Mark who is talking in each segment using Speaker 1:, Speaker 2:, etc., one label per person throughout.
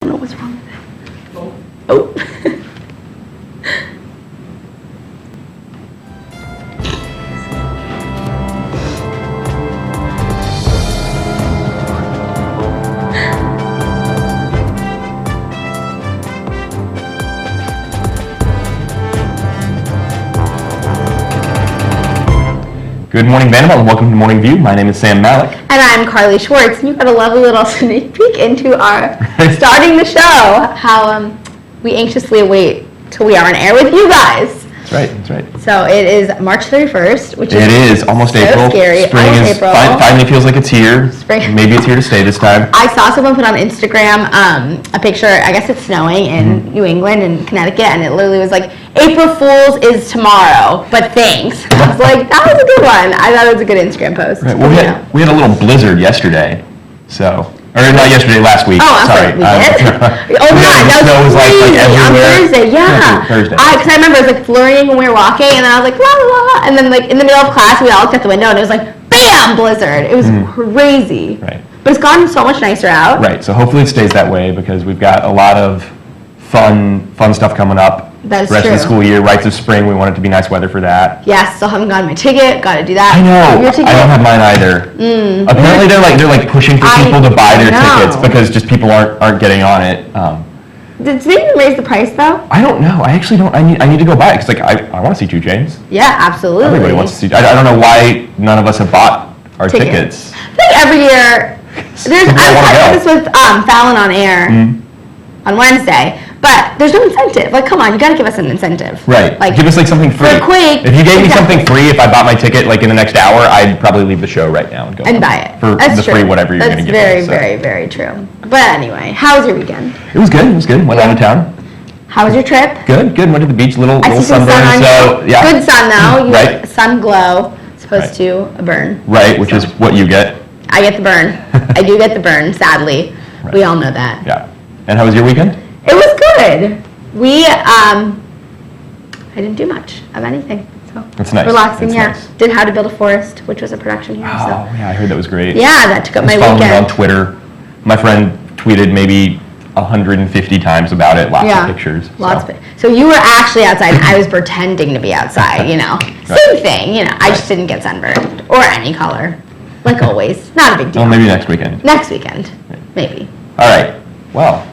Speaker 1: I don't know what's wrong with it. Oh.
Speaker 2: Good morning, Vanderbilt, and welcome to Morning View. My name is Sam Malik.
Speaker 1: And I'm Carly Schwartz, and you got a lovely little sneak peek into our starting the show, how we anxiously await till we are on air with you guys.
Speaker 2: That's right.
Speaker 1: So it is March 31st, which is
Speaker 2: It is almost
Speaker 1: so
Speaker 2: April.
Speaker 1: Scary.
Speaker 2: Spring
Speaker 1: Almost
Speaker 2: is
Speaker 1: April.
Speaker 2: Finally feels like it's here.
Speaker 1: Spring.
Speaker 2: Maybe it's here to stay this time.
Speaker 1: I saw someone put on Instagram a picture, I guess it's snowing in New England and Connecticut, and it literally was like, April Fool's is tomorrow, but thanks. I was like, that was a good one. I thought it was a good Instagram post.
Speaker 2: Right. Well, we had a little blizzard yesterday, or not yesterday, last week.
Speaker 1: Oh, I'm sorry. We did? Oh, God, that was crazy.
Speaker 2: Everywhere.
Speaker 1: On Thursday, yeah.
Speaker 2: Thursday.
Speaker 1: Because I remember it was like flurrying when we were walking, and then I was like, la, la, la. And then like in the middle of class, we all looked out the window, and it was like, bam, blizzard. It was crazy.
Speaker 2: Right.
Speaker 1: But it's gotten so much nicer out.
Speaker 2: Right. So hopefully it stays that way because we've got a lot of fun stuff coming up.
Speaker 1: That is
Speaker 2: rest
Speaker 1: true.
Speaker 2: of the school year, rites of spring. We want it to be nice weather for that.
Speaker 1: Yes, still haven't gotten my ticket. Got to do that.
Speaker 2: I know.
Speaker 1: Your ticket?
Speaker 2: I don't have mine either. Apparently, they're like pushing for people to buy their tickets because just people aren't getting on it.
Speaker 1: Did they even raise the price though?
Speaker 2: I don't know. I actually don't. I need to go buy it because I want to see 2 Chainz.
Speaker 1: Yeah, absolutely.
Speaker 2: Everybody wants to see. I don't know why none of us have bought our tickets.
Speaker 1: I think every year I did this with Fallon on air on Wednesday. But there's no incentive. Like, come on, you got to give us an incentive.
Speaker 2: Right.
Speaker 1: Like,
Speaker 2: give us something free.
Speaker 1: For Quake.
Speaker 2: If you gave me something free, if I bought my ticket in the next hour, I'd probably leave the show right now and go
Speaker 1: and buy it.
Speaker 2: for
Speaker 1: That's
Speaker 2: the
Speaker 1: true.
Speaker 2: free whatever you're going to give me.
Speaker 1: That's very, very true. But anyway, how was your weekend?
Speaker 2: It was good. Went out of town.
Speaker 1: How was your trip?
Speaker 2: Good. Went to the beach. Little
Speaker 1: sun
Speaker 2: sunburn.
Speaker 1: on
Speaker 2: So
Speaker 1: you.
Speaker 2: yeah.
Speaker 1: Good sun though. You
Speaker 2: Right.
Speaker 1: get sun glow. As opposed to a burn.
Speaker 2: Right, which is what you get.
Speaker 1: I get the burn. I do get the burn. Sadly, we all know that.
Speaker 2: Yeah. And how was your weekend?
Speaker 1: It was good. We, I didn't do much of anything. So
Speaker 2: That's nice.
Speaker 1: Relaxing,
Speaker 2: That's
Speaker 1: yeah.
Speaker 2: nice.
Speaker 1: Did How to Build a Forest, which was a production here.
Speaker 2: Oh,
Speaker 1: So.
Speaker 2: yeah, I heard that was great.
Speaker 1: Yeah, that took up my
Speaker 2: following
Speaker 1: weekend.
Speaker 2: it on Twitter. My friend tweeted maybe 150 times about it. Lots of pictures.
Speaker 1: So you were actually outside, and I was pretending to be outside. Same thing. I just didn't get sunburned or any color, like always. Not a big deal.
Speaker 2: Well, maybe next weekend.
Speaker 1: Next weekend, maybe.
Speaker 2: All right. Well.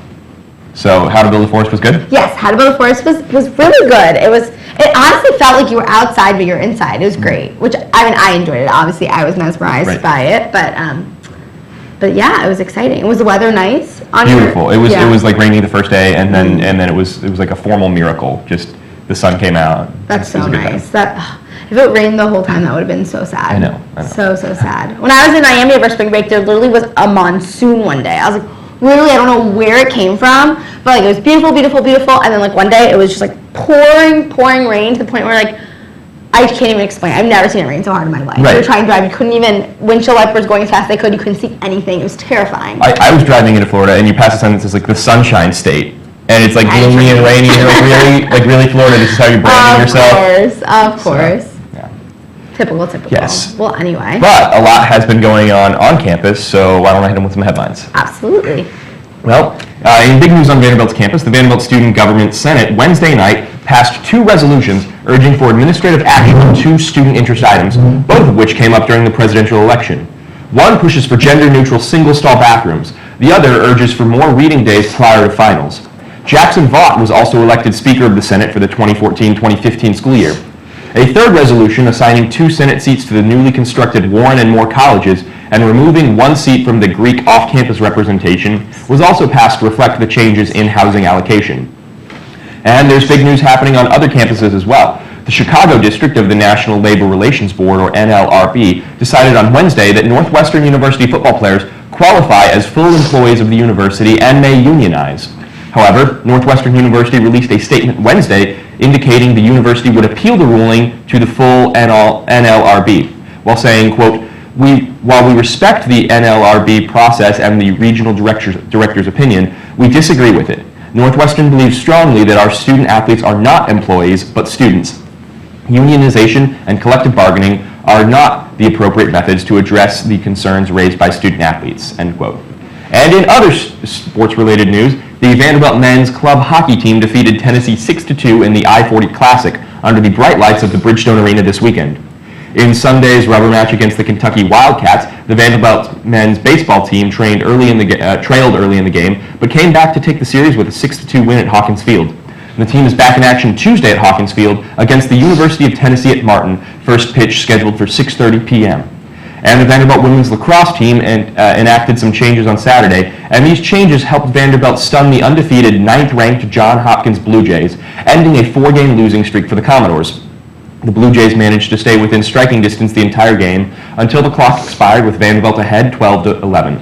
Speaker 2: So, How to Build a Forest was good?
Speaker 1: Yes, How to Build a Forest was really good. It honestly felt like you were outside, but you're inside. It was great, which, I enjoyed it. Obviously, I was mesmerized by it, but yeah, it was exciting. Was the weather nice?
Speaker 2: Beautiful. It was like rainy the first day, and then it was like a formal miracle. Just the sun came out.
Speaker 1: That's so nice. If it rained the whole time, that would have been so sad.
Speaker 2: I know.
Speaker 1: So sad. When I was in Miami over spring break, there literally was a monsoon one day. I was like, literally, I don't know where it came from, but it was beautiful, and then one day it was just pouring rain to the point where I can't even explain. I've never seen it rain so hard in my life.
Speaker 2: Right.
Speaker 1: You were trying to drive, you couldn't even, windshield wipers going as fast as they could, you couldn't see anything. It was terrifying.
Speaker 2: I was driving into Florida, and you pass a sign that says the Sunshine State, and it's gloomy and rainy, and really Florida. This is how you're branding yourself.
Speaker 1: Of course.
Speaker 2: So, yeah.
Speaker 1: Typical.
Speaker 2: Yes.
Speaker 1: Well, anyway.
Speaker 2: But a lot has been going on campus, so why don't I hit them with some headlines?
Speaker 1: Absolutely.
Speaker 2: Well, in big news on Vanderbilt's campus, the Vanderbilt Student Government Senate Wednesday night passed 2 resolutions urging for administrative action on 2 student interest items, both of which came up during the presidential election. One pushes for gender-neutral single-stall bathrooms. The other urges for more reading days prior to finals. Jackson Vaught was also elected Speaker of the Senate for the 2014-2015 school year. A third resolution assigning 2 Senate seats to the newly constructed Warren and Moore colleges and removing 1 seat from the Greek off-campus representation was also passed to reflect the changes in housing allocation. And there's big news happening on other campuses as well. The Chicago district of the National Labor Relations Board, or NLRB, decided on Wednesday that Northwestern University football players qualify as full employees of the university and may unionize. However, Northwestern University released a statement Wednesday indicating the university would appeal the ruling to the full NLRB, while saying, quote, while we respect the NLRB process and the regional director's opinion, we disagree with it. Northwestern believes strongly that our student athletes are not employees, but students. Unionization and collective bargaining are not the appropriate methods to address the concerns raised by student athletes, end quote. And in other sports-related news, The Vanderbilt men's club hockey team defeated Tennessee 6-2 in the I-40 Classic under the bright lights of the Bridgestone Arena this weekend. In Sunday's rubber match against the Kentucky Wildcats, the Vanderbilt men's baseball team trailed early in the game, but came back to take the series with a 6-2 win at Hawkins Field. The team is back in action Tuesday at Hawkins Field against the University of Tennessee at Martin, first pitch scheduled for 6:30 p.m. And the Vanderbilt women's lacrosse team enacted some changes on Saturday, and these changes helped Vanderbilt stun the undefeated 9th-ranked Johns Hopkins Blue Jays, ending a 4-game losing streak for the Commodores. The Blue Jays managed to stay within striking distance the entire game until the clock expired with Vanderbilt ahead 12-11.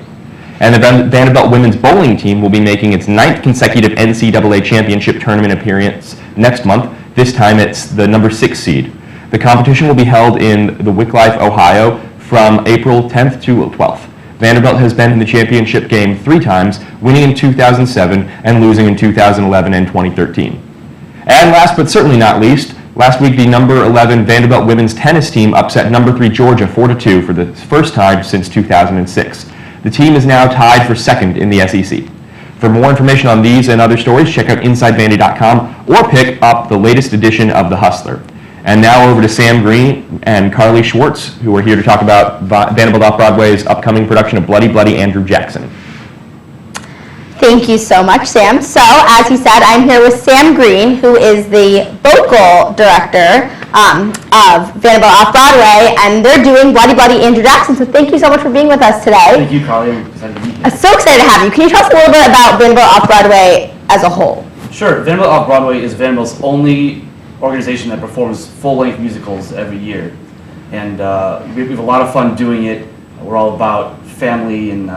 Speaker 2: And the Vanderbilt women's bowling team will be making its 9th consecutive NCAA championship tournament appearance next month. This time it's the number 6 seed. The competition will be held in the Wickliffe, Ohio from April 10th to 12th. Vanderbilt has been in the championship game 3 times, winning in 2007 and losing in 2011 and 2013. And last but certainly not least, last week the number 11 Vanderbilt women's tennis team upset number 3 Georgia 4-2 for the first time since 2006. The team is now tied for second in the SEC. For more information on these and other stories, check out InsideVandy.com or pick up the latest edition of The Hustler. And now over to Sam Greene and Carly Schwartz, who are here to talk about Vanderbilt Off Broadway's upcoming production of Bloody Bloody Andrew Jackson.
Speaker 1: Thank you so much, Sam. So, as he said, I'm here with Sam Greene, who is the vocal director of Vanderbilt Off Broadway, and they're doing Bloody Bloody Andrew Jackson. So thank you so much for being with us today.
Speaker 3: Thank you, Carly. I'm excited to be here.
Speaker 1: I'm so excited to have you. Can you tell us a little bit about Vanderbilt Off Broadway as a whole?
Speaker 3: Sure. Vanderbilt Off Broadway is Vanderbilt's only organization that performs full-length musicals every year. And we have a lot of fun doing it. We're all about family and,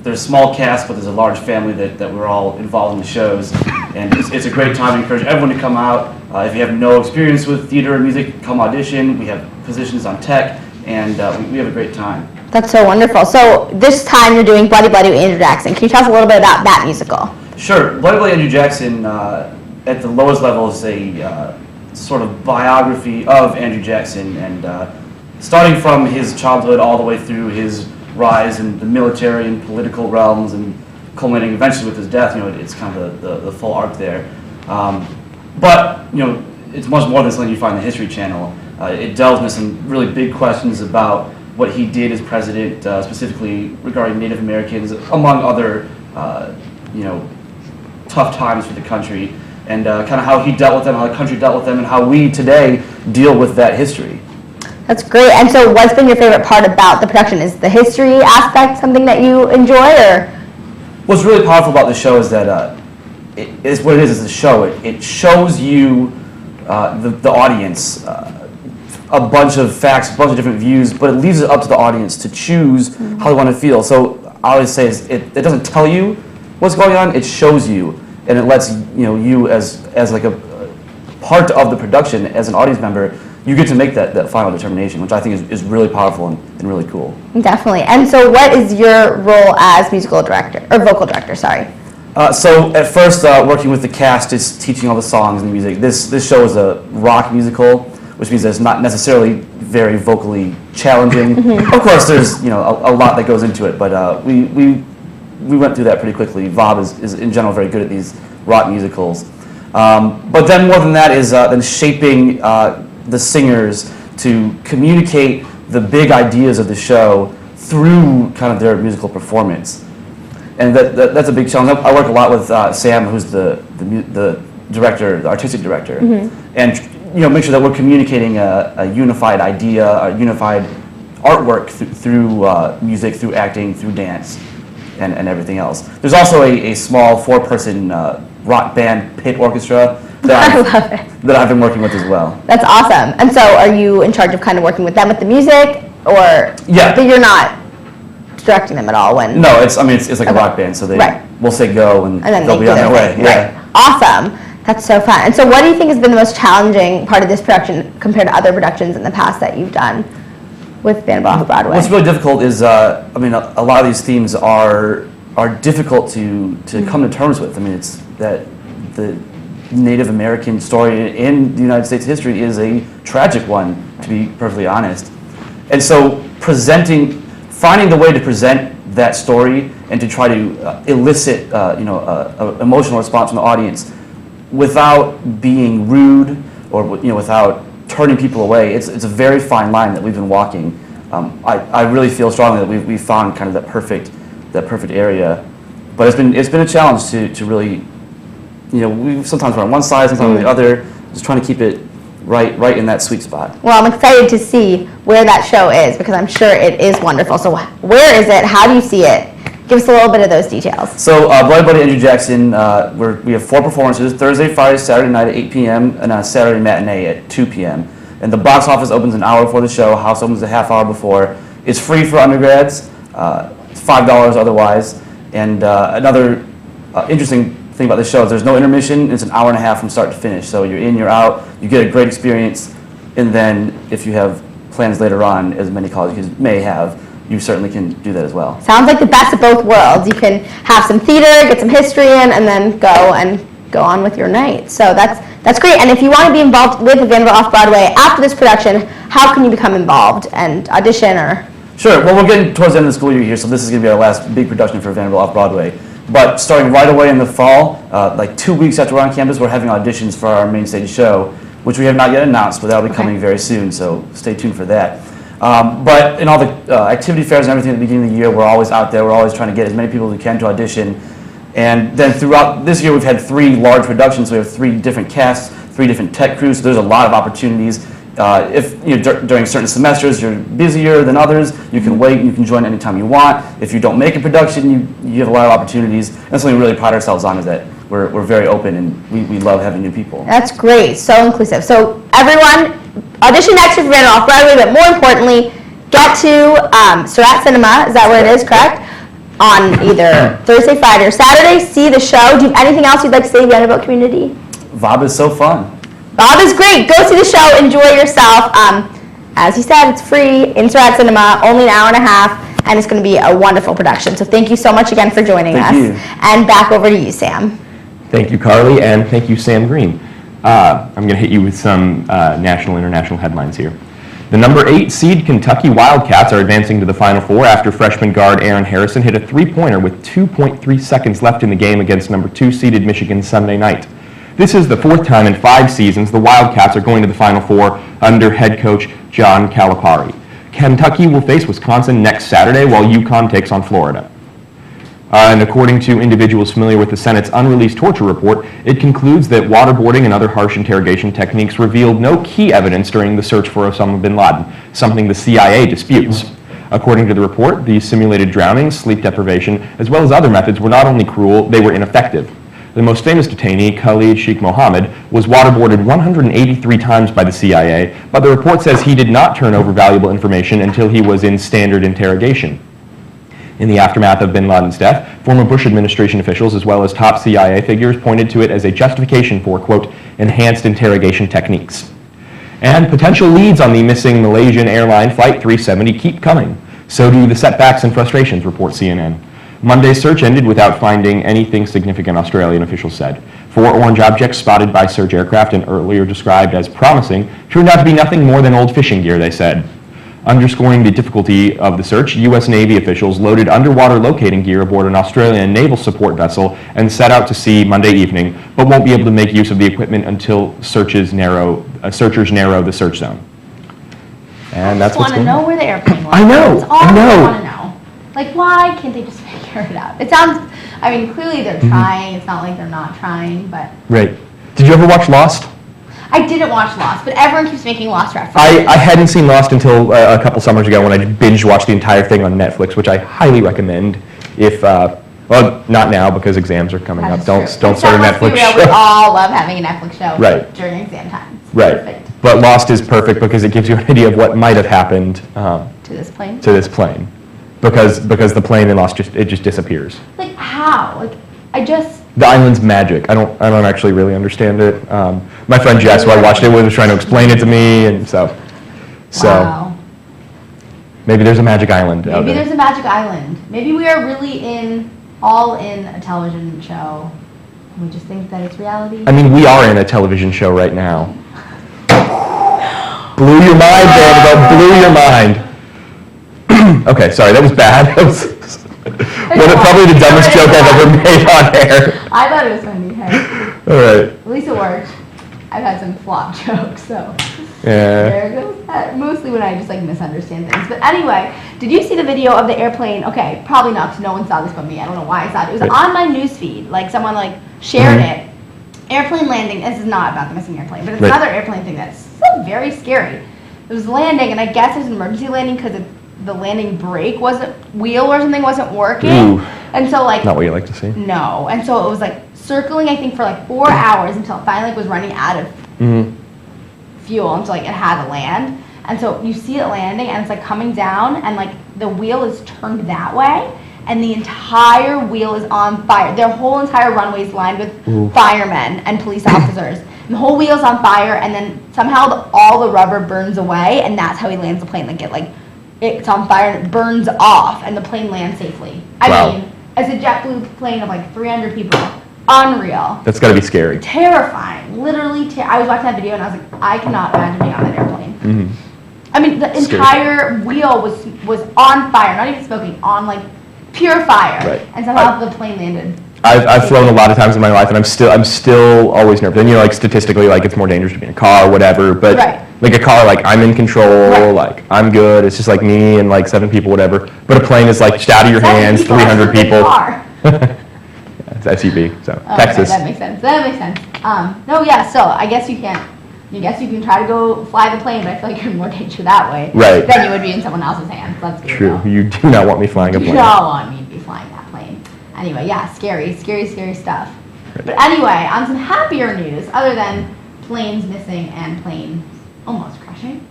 Speaker 3: there's a small cast, but there's a large family that we're all involved in the shows. And it's a great time. I encourage everyone to come out. If you have no experience with theater or music, come audition. We have positions on tech, and we have a great time.
Speaker 1: That's so wonderful. So this time you're doing Bloody Bloody with Andrew Jackson. Can you tell us a little bit about that musical?
Speaker 3: Sure. Bloody Bloody Andrew Jackson, at the lowest level, is a sort of biography of Andrew Jackson, and starting from his childhood all the way through his rise in the military and political realms, and culminating eventually with his death. It's kind of the full arc there. But it's much more than something you find on the History Channel. It delves into some really big questions about what he did as president, specifically regarding Native Americans, among other tough times for the country, and kind of how he dealt with them, how the country dealt with them, and how we today deal with that history.
Speaker 1: That's great. And so what's been your favorite part about the production? Is the history aspect something that you enjoy, or?
Speaker 3: What's really powerful about the show is that it's what it is a show. It shows you, the audience, a bunch of facts, a bunch of different views, but it leaves it up to the audience to choose how they want to feel. So I always say it doesn't tell you what's going on, it shows you, and it lets you as like a part of the production, as an audience member, you get to make that final determination, which I think is really powerful and really cool.
Speaker 1: Definitely. And so what is your role as musical director, or vocal director, sorry?
Speaker 3: So at first, working with the cast is teaching all the songs and the music. This show is a rock musical, which means that it's not necessarily very vocally challenging. Of course, there's a lot that goes into it, but we went through that pretty quickly. VOB is in general very good at these rock musicals. But then more than that is then shaping the singers to communicate the big ideas of the show through kind of their musical performance. And that's a big challenge. I work a lot with Sam, who's the director, the artistic director, and make sure that we're communicating a unified idea, a unified artwork through music, through acting, through dance, and everything else. There's also a small 4-person rock band pit orchestra that I've been working with as well.
Speaker 1: That's awesome. And so are you in charge of kind of working with them with the music, or
Speaker 3: yeah,
Speaker 1: but you're not directing them at all when?
Speaker 3: No, it's like a rock band, so we'll say go and
Speaker 1: then
Speaker 3: they'll be on their way.
Speaker 1: Right.
Speaker 3: Yeah.
Speaker 1: Awesome. That's so fun. And so what do you think has been the most challenging part of this production compared to other productions in the past that you've done with Vanderbilt Off Broadway?
Speaker 3: What's really difficult is, a lot of these themes are difficult to come to terms with. it's that the Native American story in the United States history is a tragic one, to be perfectly honest. And so finding the way to present that story and to try to elicit an emotional response from the audience without being rude or without turning people away. It's a very fine line that we've been walking. I really feel strongly that we've found kind of that perfect area, but it's been a challenge to really, we sometimes we're on one side, sometimes on the other, just trying to keep it right in that sweet spot.
Speaker 1: Well, I'm excited to see where that show is because I'm sure it is wonderful. So where is it? How do you see it? Give us a little bit of those details.
Speaker 3: So Bloody Buddy Andrew Jackson, we have 4 performances, Thursday, Friday, Saturday night at 8 p.m. and a Saturday matinee at 2 p.m. And the box office opens an hour before the show, house opens a half hour before. It's free for undergrads, $5 otherwise. And another interesting thing about the show is there's no intermission. It's an hour and a half from start to finish. So you're in, you're out, you get a great experience, and then if you have plans later on, as many colleges may have, you certainly can do that as well.
Speaker 1: Sounds like the best of both worlds. You can have some theater, get some history in, and then go on with your night. So that's great. And if you want to be involved with Vanderbilt Off Broadway after this production, how can you become involved and audition or?
Speaker 3: Sure. Well, we're getting towards the end of the school year here, so this is going to be our last big production for Vanderbilt Off Broadway. But starting right away in the fall, like 2 weeks after we're on campus, we're having auditions for our main stage show, which we have not yet announced, but that'll be coming very soon, so stay tuned for that. But in all the activity fairs and everything at the beginning of the year, we're always out there. We're always trying to get as many people as we can to audition. And then throughout this year, we've had 3 large productions. We have 3 different casts, 3 different tech crews, so there's a lot of opportunities. If during certain semesters you're busier than others, you can wait and you can join anytime you want. If you don't make a production, you have a lot of opportunities. That's something we really pride ourselves on, is that we're very open and we love having new people.
Speaker 1: That's great, so inclusive. So everyone, audition next year for Vanderbilt Off Broadway, but more importantly, get to Sarratt Cinema, is that where it is, correct? On either Thursday, Friday, or Saturday, see the show. Do you have anything else you'd like to say, Vanderbilt community?
Speaker 3: VOB is so fun.
Speaker 1: Bob is great. Go see the show. Enjoy yourself. As you said, it's free in Sarratt Cinema, only an hour and a half, and it's going to be a wonderful production. So thank you so much again for joining us.
Speaker 3: Thank you.
Speaker 1: And back over to you, Sam.
Speaker 2: Thank you, Carly, and thank you, Sam Greene. I'm going to hit you with some national, international headlines here. The number 8 seed Kentucky Wildcats are advancing to the Final Four after freshman guard Aaron Harrison hit a 3-pointer with 2.3 seconds left in the game against number 2 seeded Michigan Sunday night. This is the 4th time in 5 seasons the Wildcats are going to the Final Four under head coach John Calipari. Kentucky will face Wisconsin next Saturday while UConn takes on Florida. And according to individuals familiar with the Senate's unreleased torture report, it concludes that waterboarding and other harsh interrogation techniques revealed no key evidence during the search for Osama bin Laden, something the CIA disputes. According to the report, the simulated drowning, sleep deprivation, as well as other methods were not only cruel, they were ineffective. The most famous detainee, Khalid Sheikh Mohammed, was waterboarded 183 times by the CIA, but the report says he did not turn over valuable information until he was in standard interrogation. In the aftermath of bin Laden's death, former Bush administration officials as well as top CIA figures pointed to it as a justification for, quote, enhanced interrogation techniques. And potential leads on the missing Malaysian airline Flight 370 keep coming. So do the setbacks and frustrations, reports CNN. Monday's search ended without finding anything significant, Australian officials said. 4 orange objects spotted by search aircraft and earlier described as promising turned out to be nothing more than old fishing gear, they said. Underscoring the difficulty of the search, U.S. Navy officials loaded underwater locating gear aboard an Australian naval support vessel and set out to sea Monday evening, but won't be able to make use of the equipment until searchers narrow the search zone. And that's what's going on.
Speaker 1: I want to know where the airplane was.
Speaker 2: I know.
Speaker 1: That's all I want to know. Like, why can't they just figure it out? It sounds, I mean, clearly they're trying. It's not like they're not trying, but.
Speaker 2: Right. Did you ever watch Lost?
Speaker 1: I didn't watch Lost, but everyone keeps making Lost references.
Speaker 2: I hadn't seen Lost until a couple summers ago when I binge watched the entire thing on Netflix, which I highly recommend if, well, not now because exams are coming up. Don't start a Netflix show.
Speaker 1: We all love having a Netflix show during exam time.
Speaker 2: Right. Perfect. But Lost is perfect because it gives you an idea of what might have happened
Speaker 1: to this plane.
Speaker 2: Because the plane in Lost just disappears.
Speaker 1: Like how? Like
Speaker 2: the island's magic. I don't actually really understand it. My friend Jess, who I watched it with, was trying to explain it to me, and so
Speaker 1: wow.
Speaker 2: Maybe there's a magic island out there.
Speaker 1: Maybe there's a magic island. Maybe we are really all in a television show. We just think that it's reality.
Speaker 2: I mean, we are in a television show right now. Blew your mind, Vanderbilt. Blew your mind. Okay, sorry, that was bad. Probably the dumbest joke I've ever made on air.
Speaker 1: I thought it was funny. Hey.
Speaker 2: All right.
Speaker 1: At least it worked. I've had some flop jokes, so
Speaker 2: Yeah.
Speaker 1: there goes that. Mostly when I just like misunderstand things. But anyway, did you see the video of the airplane? Okay, probably not, because no one saw this but me. I don't know why I saw it. It was on my news feed. Like someone like shared it. Airplane landing. This is not about the missing airplane, but it's another airplane thing that's so very scary. It was landing, and I guess it was an emergency landing because the landing brake wheel or something wasn't working.
Speaker 2: Ooh.
Speaker 1: And so like
Speaker 2: Not what you like to see.
Speaker 1: no, and so it was like circling, I think, for like 4 hours until it finally like, was running out of fuel, and so like it had to land. And so you see it landing, and it's like coming down, and like the wheel is turned that way, and the entire wheel is on fire. Their whole entire runway is lined with firemen and police officers. And the whole wheel's on fire, and then somehow all the rubber burns away, and that's how he lands the plane. It's on fire and it burns off, and the plane lands safely. I mean, as a JetBlue plane of like 300 people, unreal.
Speaker 2: That's got to be scary.
Speaker 1: Terrifying, literally. I was watching that video and I was like, I cannot imagine being on that airplane. I mean, the entire wheel was on fire, not even smoking, on like pure fire,
Speaker 2: Right.
Speaker 1: and somehow the plane landed.
Speaker 2: I've flown a lot of times in my life, and I'm still always nervous. And like statistically, like it's more dangerous to be in a car, or whatever. But like a car, like I'm in control, like I'm good. It's just like me and like 7 people, whatever. But a plane is like just out of your hands, 300 people. It's SUV, so Texas.
Speaker 1: Okay, that makes sense. No, yeah. So I guess you can't. I guess you can try to go fly the plane, but I feel like you're in more danger that way than you would be in someone else's hands. Let's be real.
Speaker 2: True. You do not want me flying a plane.
Speaker 1: You don't want me to be flying that plane. Anyway, yeah, scary stuff. Right. But anyway, on some happier news, other than planes missing and planes almost crashing,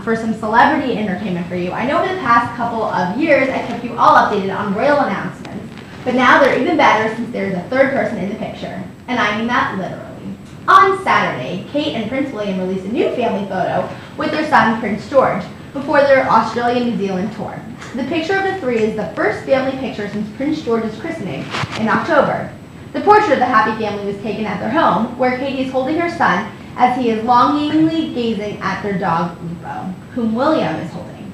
Speaker 1: for some celebrity entertainment for you. I know over the past couple of years I kept you all updated on royal announcements, but now they're even better since there's a third person in the picture. And I mean that literally. On Saturday, Kate and Prince William released a new family photo with their son, Prince George, before their Australia-New Zealand tour. The picture of the three is the first family picture since Prince George's christening in October. The portrait of the happy family was taken at their home, where Katie is holding her son as he is longingly gazing at their dog, Lupo, whom William is holding.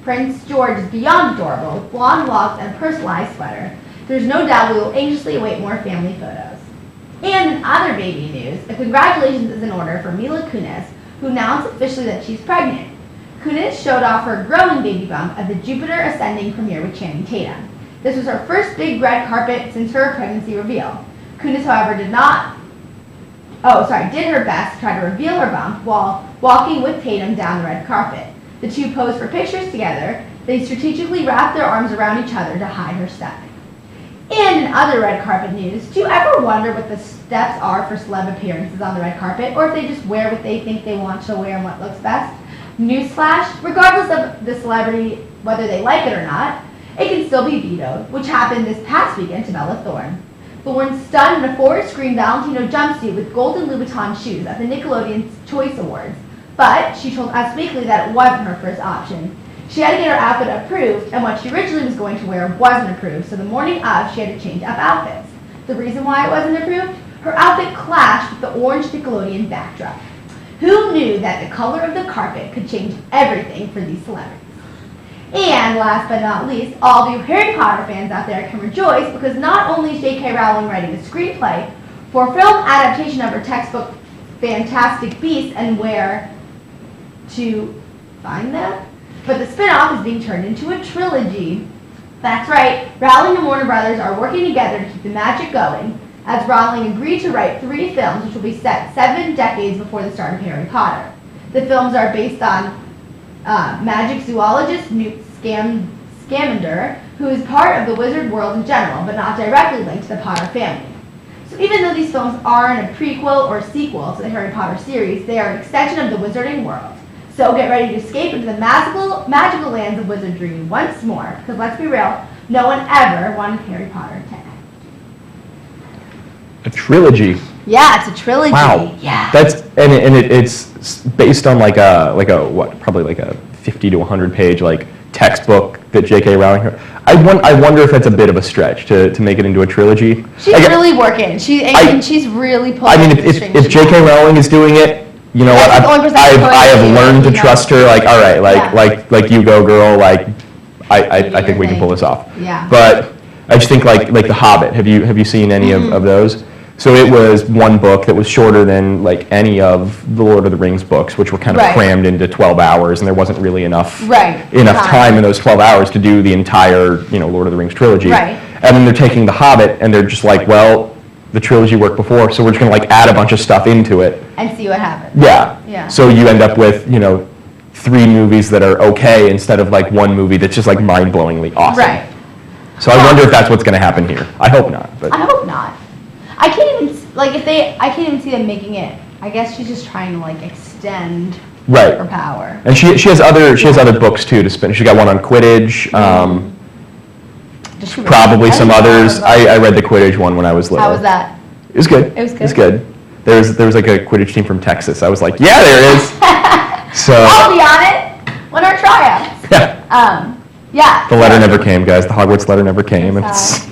Speaker 1: Prince George is beyond adorable, with blonde locks and a personalized sweater. There's no doubt we will anxiously await more family photos. And in other baby news, a congratulations is in order for Mila Kunis, who announced officially that she's pregnant. Kunis showed off her growing baby bump at the Jupiter Ascending premiere with Channing Tatum. This was her first big red carpet since her pregnancy reveal. Kunis, however, did her best to try to reveal her bump while walking with Tatum down the red carpet. The two posed for pictures together. They strategically wrapped their arms around each other to hide her stomach. And in other red carpet news, do you ever wonder what the steps are for celeb appearances on the red carpet, or if they just wear what they think they want to wear and what looks best? Newsflash, regardless of the celebrity, whether they like it or not, it can still be vetoed, which happened this past weekend to Bella Thorne. Thorne stunned in a forest-green Valentino jumpsuit with golden Louboutin shoes at the Nickelodeon's Choice Awards, but she told Us Weekly that it wasn't her first option. She had to get her outfit approved, and what she originally was going to wear wasn't approved, so the morning of, she had to change up outfits. The reason why it wasn't approved? Her outfit clashed with the orange Nickelodeon backdrop. Who knew that the color of the carpet could change everything for these celebrities? And last but not least, all of you Harry Potter fans out there can rejoice because not only is J.K. Rowling writing a screenplay for a film adaptation of her textbook Fantastic Beasts and Where to Find Them, but the spin-off is being turned into a trilogy. That's right, Rowling and Warner Brothers are working together to keep the magic going, as Rowling agreed to write 3 films which will be set 7 decades before the start of Harry Potter. The films are based on magic zoologist Newt Scamander, who is part of the wizard world in general, but not directly linked to the Potter family. So even though these films aren't a prequel or sequel to the Harry Potter series, they are an extension of the wizarding world. So get ready to escape into the magical lands of wizardry once more, because let's be real, no one ever wanted Harry Potter to end.
Speaker 2: A trilogy.
Speaker 1: Yeah, it's a trilogy.
Speaker 2: Wow.
Speaker 1: Yeah.
Speaker 2: It's based on like a what? Probably like a 50 to 100 page like textbook that J.K. Rowling. I wonder if that's a bit of a stretch to make it into a trilogy.
Speaker 1: She's really working. She's really pulling.
Speaker 2: I mean, if J.K. Rowling is doing it, you know what? I have learned to trust her. Like, all right, like you go, girl. Like, I think we can pull this off.
Speaker 1: Yeah.
Speaker 2: But I just think like The Hobbit. Have you seen any of those? So it was one book that was shorter than like any of the Lord of the Rings books, which were kind of
Speaker 1: Right.
Speaker 2: crammed into 12 hours, and there wasn't really enough
Speaker 1: Right.
Speaker 2: time in those 12 hours to do the entire Lord of the Rings trilogy.
Speaker 1: Right.
Speaker 2: And then they're taking The Hobbit, and they're just like, well, the trilogy worked before, so we're just gonna like add a bunch of stuff into it.
Speaker 1: And see what happens.
Speaker 2: Yeah.
Speaker 1: Yeah.
Speaker 2: So you end up with 3 movies that are okay instead of like one movie that's just like mind-blowingly awesome.
Speaker 1: Right.
Speaker 2: So I wonder if that's what's gonna happen here. I hope not. But
Speaker 1: I hope not. I can't even I can't even see them making it. I guess she's just trying to like extend
Speaker 2: right.
Speaker 1: her power.
Speaker 2: And she has other books too to spin. She got one on Quidditch.
Speaker 1: Does she
Speaker 2: Probably
Speaker 1: really?
Speaker 2: some
Speaker 1: I didn't know
Speaker 2: others.
Speaker 1: about
Speaker 2: I read the Quidditch one when I was little.
Speaker 1: How was that?
Speaker 2: It was good.
Speaker 1: It was good?
Speaker 2: It was good. There was like a Quidditch team from Texas. I was like, yeah, there it is. So
Speaker 1: I'll be on it. When our tryouts.
Speaker 2: yeah.
Speaker 1: Yeah.
Speaker 2: The letter never came, guys. The Hogwarts letter never came, and
Speaker 1: Sad.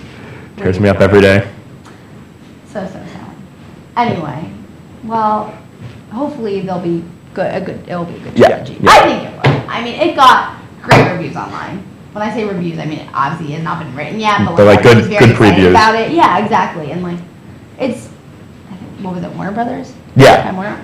Speaker 2: it tears me up every day.
Speaker 1: So sad. Anyway, well, hopefully they'll be good. It'll be a good
Speaker 2: Yeah,
Speaker 1: trilogy.
Speaker 2: yeah.
Speaker 1: I think it will. I mean, it got great reviews online. When I say reviews, I mean it obviously has not been written yet, but
Speaker 2: They're like good-
Speaker 1: everybody's very
Speaker 2: good
Speaker 1: excited
Speaker 2: previews.
Speaker 1: about it. Yeah, exactly. And like, it's I think, what was it, Warner Brothers?
Speaker 2: Yeah.
Speaker 1: Time Warner.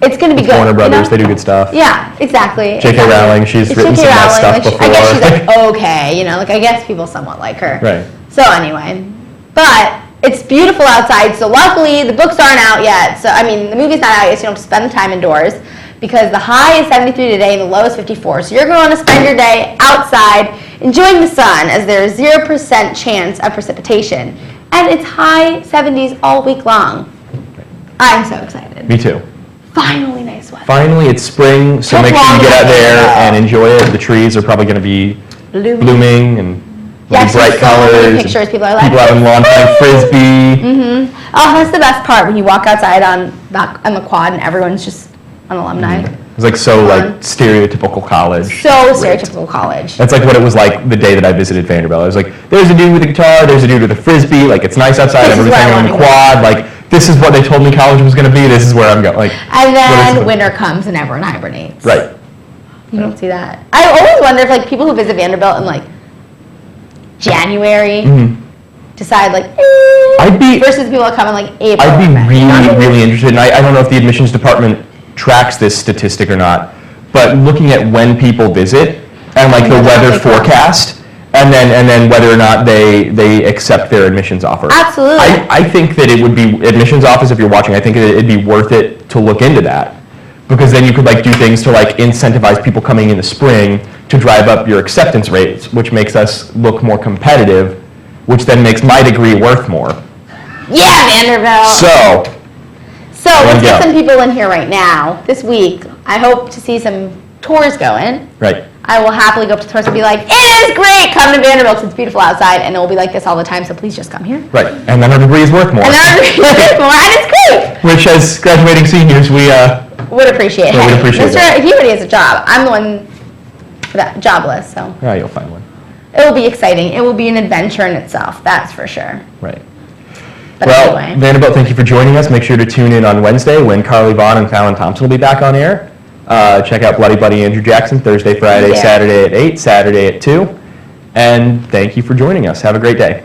Speaker 1: It's gonna be good.
Speaker 2: Warner Brothers,
Speaker 1: you know?
Speaker 2: they do good stuff.
Speaker 1: Yeah, exactly.
Speaker 2: J.K.
Speaker 1: exactly.
Speaker 2: Rowling, she's
Speaker 1: It's
Speaker 2: written
Speaker 1: J.K.
Speaker 2: some nice
Speaker 1: Rowling,
Speaker 2: stuff
Speaker 1: like, I guess she's
Speaker 2: before.
Speaker 1: like okay, like I guess people somewhat like her.
Speaker 2: Right.
Speaker 1: So anyway, but it's beautiful outside. So luckily the books aren't out yet. So I mean the movie's not out yet, so you don't have to spend the time indoors because the high is 73 today and the low is 54. So you're going to spend your day outside enjoying the sun as there is 0% chance of precipitation, and it's high 70s all week long. I'm so excited.
Speaker 2: Me too.
Speaker 1: Finally, nice weather.
Speaker 2: Finally, it's spring, so
Speaker 1: Took
Speaker 2: make sure you
Speaker 1: long
Speaker 2: get out
Speaker 1: enough.
Speaker 2: there and enjoy it. The trees are probably going to be blooming and
Speaker 1: Yeah,
Speaker 2: really bright
Speaker 1: so many
Speaker 2: colors.
Speaker 1: pictures. People are like,
Speaker 2: people having lawn playing frisbee.
Speaker 1: oh, that's the best part when you walk outside on the quad and everyone's just an alumni.
Speaker 2: It's like so like stereotypical college.
Speaker 1: So
Speaker 2: Great.
Speaker 1: stereotypical college.
Speaker 2: That's like what it was like the day that I visited Vanderbilt. I was like, there's a dude with a guitar, there's a dude with a frisbee, like it's nice outside,
Speaker 1: This is
Speaker 2: everybody's
Speaker 1: where I
Speaker 2: hanging on the
Speaker 1: wanna
Speaker 2: quad, like this is what they told me college was going to be, this is where I'm going. Like,
Speaker 1: And
Speaker 2: what is
Speaker 1: then
Speaker 2: it?
Speaker 1: winter comes and everyone hibernates.
Speaker 2: Right.
Speaker 1: You don't see that. I always wonder if like people who visit Vanderbilt in like January decide like
Speaker 2: I'd be-
Speaker 1: versus people that come in like April.
Speaker 2: I'd be
Speaker 1: or May.
Speaker 2: really interested, and I don't know if the admissions department tracks this statistic or not, but looking at when people visit and like the
Speaker 1: Yeah,
Speaker 2: weather
Speaker 1: that's like-
Speaker 2: forecast, and then whether or not they accept their admissions offer.
Speaker 1: Absolutely.
Speaker 2: I think that it would be, admissions office, if you're watching, I think it'd be worth it to look into that. Because then you could like do things to like incentivize people coming in the spring to drive up your acceptance rates, which makes us look more competitive, which then makes my degree worth more.
Speaker 1: Yeah, Vanderbilt.
Speaker 2: So,
Speaker 1: So let's get
Speaker 2: go.
Speaker 1: some people in here right now. This week, I hope to see some tours going.
Speaker 2: right.
Speaker 1: I will happily go up to tours and be like, it is great, come to Vanderbilt 'cause it's beautiful outside, and it will be like this all the time, so please just come here.
Speaker 2: Right, and then our degree is worth more.
Speaker 1: And then more, and it's great.
Speaker 2: Which, as graduating seniors, we
Speaker 1: Would appreciate it.
Speaker 2: Yeah, we'd appreciate
Speaker 1: Mr.
Speaker 2: that.
Speaker 1: He already has a job. I'm the one that jobless, so
Speaker 2: you'll find one.
Speaker 1: it will be exciting. It will be an adventure in itself, that's for sure.
Speaker 2: Right.
Speaker 1: But
Speaker 2: Well,
Speaker 1: anyway,
Speaker 2: Vanderbilt, thank you for joining us. Make sure to tune in on Wednesday when Carly Vaughn and Fallon Thompson will be back on air. Check out Bloody Buddy Andrew Jackson Thursday, Friday,
Speaker 1: Yeah.
Speaker 2: Saturday at 8, Saturday at 2. And thank you for joining us. Have a great day.